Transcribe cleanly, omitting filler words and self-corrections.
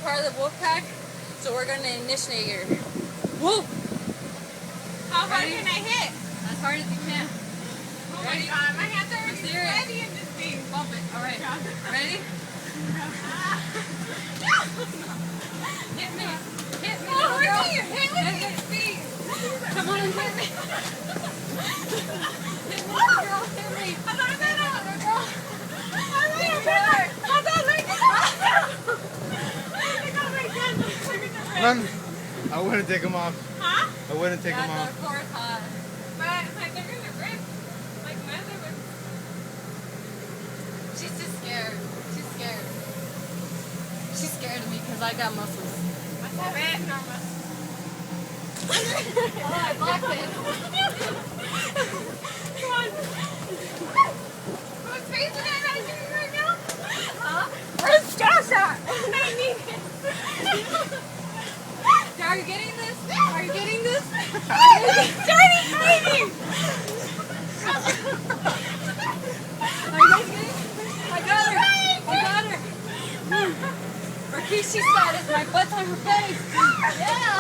part of the wolf pack, so we're gonna initiate her. Whoa! How hard can I hit? As hard as you can. Oh my god, my hands are already sweaty in this thing. Bump it. All right. Ready? Hit me. Hit me. Oh, where do you hit with these feet? Come on and hit me. Hit me, girl. Hit me. I thought I got out. Girl. I wouldn't take them off. Huh? I wouldn't take them off. Of course, hot. But my fingers are ripped. Like my other ones. She's just scared. She's scared. She's scared of me because I got muscles. I have it. No muscles. Oh, I blocked it. Come on. What's crazy that I'm doing right now? Huh? Where's Josh at? I need it. Are you getting this? Are you getting this? Johnny, hiding! Are you guys getting it? I got her. I got her. Rikishi status. My butt's on her face. Yeah.